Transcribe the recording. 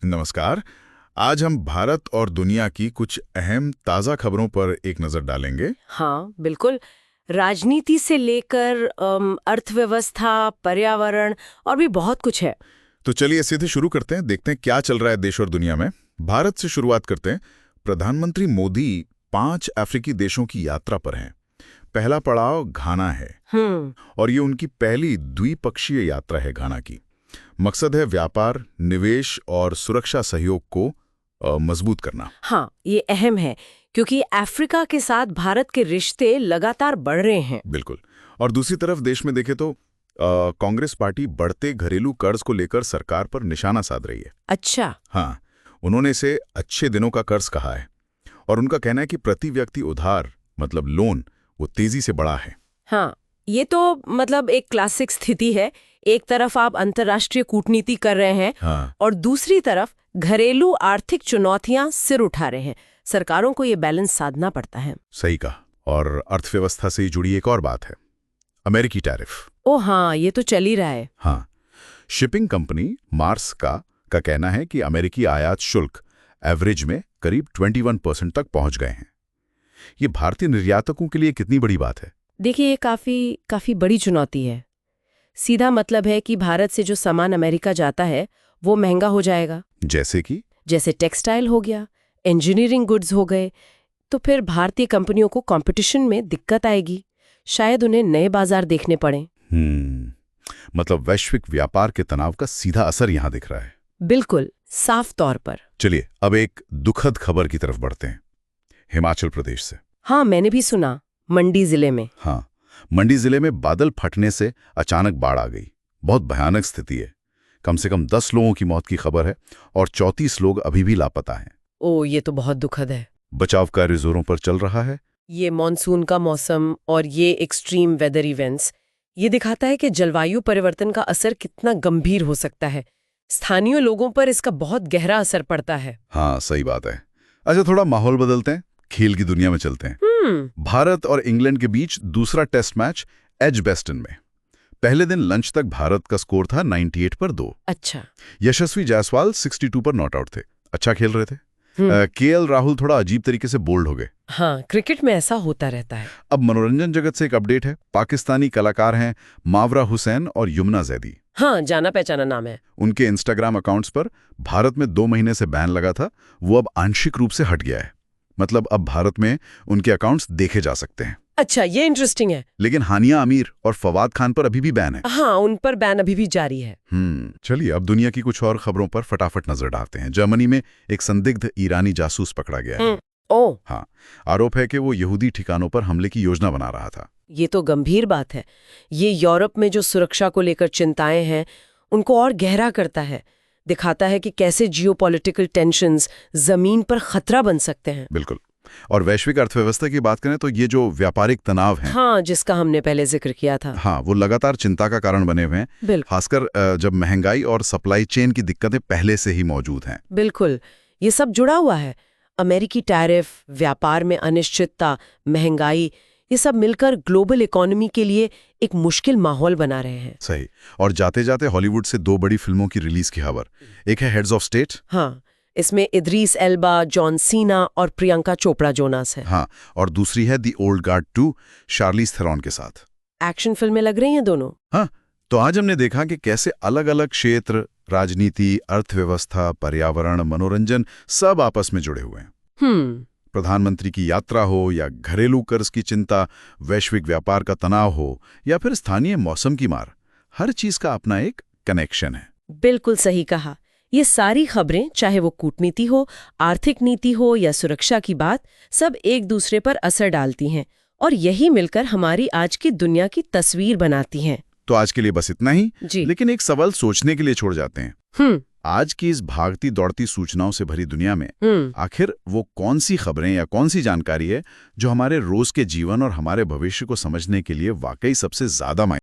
नमस्कार। आज हम भारत और दुनिया की कुछ अहम ताज़ा खबरों पर एक नज़र डालेंगे। हाँ, बिल्कुल। राजनीति से लेकर अर्थव्यवस्था, पर्यावरण और भी बहुत कुछ है। तो चलिए सीधे शुरू करते हैं, देखते हैं क्या चल रहा है देश और दुनिया में। भारत से शुरुआत करते हैं। प्रधानमंत्री मोदी 5 अफ्रीकी देशों की यात्रा पर हैं। पहला पड़ाव घाना है और ये उनकी पहली द्विपक्षीय यात्रा है घाना की। मकसद है व्यापार, निवेश और सुरक्षा सहयोग को मजबूत करना। हाँ, ये अहम है क्योंकि अफ्रीका के साथ भारत के रिश्ते लगातार बढ़ रहे हैं। बिल्कुल। और दूसरी तरफ देश में देखें तो कांग्रेस पार्टी बढ़ते घरेलू कर्ज को लेकर सरकार पर निशाना साध रही है। अच्छा। हाँ, उन्होंने इसे अच्छे दिनों का कर्ज कहा है और उनका कहना है कि प्रति व्यक्ति उधार मतलब लोन वो तेजी से बढ़ा है। हाँ, ये तो मतलब एक क्लासिक स्थिति है। एक तरफ आप अंतर्राष्ट्रीय कूटनीति कर रहे हैं और दूसरी तरफ घरेलू आर्थिक चुनौतियां सिर उठा रहे हैं। सरकारों को ये बैलेंस साधना पड़ता है। सही कहा। और अर्थव्यवस्था से जुड़ी एक और बात है, अमेरिकी टैरिफ। ओ हाँ, ये तो चल ही रहा है। हाँ, शिपिंग कंपनी मार्स का कहना है कि अमेरिकी आयात शुल्क एवरेज में करीब 21% तक पहुंच गए हैं। ये भारतीय निर्यातकों के लिए कितनी बड़ी बात है? देखिए, ये काफी बड़ी चुनौती है। सीधा मतलब है कि भारत से जो सामान अमेरिका जाता है वो महंगा हो जाएगा। जैसे टेक्सटाइल हो गया, इंजीनियरिंग गुड्स हो गए। तो फिर भारतीय कंपनियों को कंपटीशन में दिक्कत आएगी। शायद उन्हें नए बाजार देखने पड़े। मतलब वैश्विक व्यापार के तनाव का सीधा असर यहां दिख रहा है। बिल्कुल, साफ तौर पर। चलिए अब एक दुखद खबर की तरफ बढ़ते हैं, हिमाचल प्रदेश से। हाँ, मैंने भी सुना, मंडी जिले में। हाँ, मंडी जिले में बादल फटने से अचानक बाढ़ आ गई। बहुत भयानक स्थिति है। कम से कम 10 लोगों की मौत की खबर है और 34 लोग अभी भी लापता हैं। ओ, ये तो बहुत दुखद है। बचाव कार्य जोरों पर चल रहा है। ये मॉनसून का मौसम और ये एक्सट्रीम वेदर इवेंट्स ये दिखाता है कि जलवायु परिवर्तन का असर कितना गंभीर हो सकता है। स्थानीय लोगों पर इसका बहुत गहरा असर पड़ता है। हाँ, सही बात है। अच्छा, थोड़ा माहौल बदलते हैं, खेल की दुनिया में चलते हैं। भारत और इंग्लैंड के बीच दूसरा टेस्ट मैच एजबेस्टन में। पहले दिन लंच तक भारत का स्कोर था 98 पर 2। अच्छा। यशस्वी जायसवाल 62 पर नॉट आउट थे। अच्छा खेल रहे थे। केएल राहुल थोड़ा अजीब तरीके से बोल्ड हो गए। हाँ, क्रिकेट में ऐसा होता रहता है। अब मनोरंजन जगत से एक अपडेट है। पाकिस्तानी कलाकार हैं मावरा हुसैन और यमुना जैदी। हाँ, जाना पहचाना नाम है। उनके इंस्टाग्राम अकाउंट्स पर भारत में 2 महीने से बैन लगा था, वो अब आंशिक रूप से हट गया है। मतलब अब भारत में उनके अकाउंट्स देखे जा सकते हैं। अच्छा, ये इंटरेस्टिंग है। लेकिन हानिया आमिर और फवाद खान पर अभी भी बैन है। हाँ, उन पर बैन अभी भी जारी है। चलिए अब दुनिया की कुछ और खबरों पर फटाफट नजर डालते हैं। जर्मनी में एक संदिग्ध ईरानी जासूस पकड़ा गया है। हाँ, आरोप है कि वो यहूदी ठिकानों पर हमले की योजना बना रहा था। ये तो गंभीर बात है। ये यूरोप में जो सुरक्षा को लेकर चिंताएं हैं उनको और गहरा करता है। दिखाता है कि कैसे जियोपॉलिटिकल टेंशन्स जमीन पर खतरा बन सकते हैं। बिल्कुल। और वैश्विक अर्थव्यवस्था की बात करें तो ये जो व्यापारिक तनाव है, हाँ, जिसका हमने पहले जिक्र किया था, हाँ, वो लगातार चिंता का कारण बने हुए हैं। खासकर जब महंगाई और सप्लाई चेन की दिक्कतें पहले से ही मौजूद हैं। बिल्कुल, ये सब जुड़ा हुआ है। अमेरिकी टैरिफ, व्यापार में अनिश्चितता, महंगाई, ये सब मिलकर ग्लोबल इकोनॉमी के लिए एक मुश्किल माहौल बना रहे हैं। सही। और जाते जाते हॉलीवुड से 2 बड़ी फिल्मों की रिलीज की खबर। एक है हेड्स ऑफ स्टेट। हाँ, इसमें इद्रीस एल्बा, जॉन सीना और प्रियंका चोपड़ा जोनास है। हाँ, और दूसरी है the old guard 2 Charlize Theron के साथ। एक्शन फिल्में लग रही हैं दोनों। हाँ, तो आज हमने देखा कि कैसे अलग अलग क्षेत्र, राजनीति, अर्थव्यवस्था, पर्यावरण, मनोरंजन सब आपस में जुड़े हुए हैं। प्रधानमंत्री की यात्रा हो या घरेलू कर्ज की चिंता, वैश्विक व्यापार का तनाव हो या फिर स्थानीय मौसम की मार, हर चीज का अपना एक कनेक्शन है। बिल्कुल सही कहा। ये सारी खबरें, चाहे वो कूटनीति हो, आर्थिक नीति हो या सुरक्षा की बात, सब एक दूसरे पर असर डालती हैं और यही मिलकर हमारी आज की दुनिया की तस्वीर बनाती हैं। तो आज के लिए बस इतना ही जी। लेकिन एक सवाल सोचने के लिए छोड़ जाते हैं। आज की इस भागती दौड़ती सूचनाओं से भरी दुनिया में आखिर वो कौन सी खबरें या कौन सी जानकारी है जो हमारे रोज के जीवन और हमारे भविष्य को समझने के लिए वाकई सबसे ज्यादा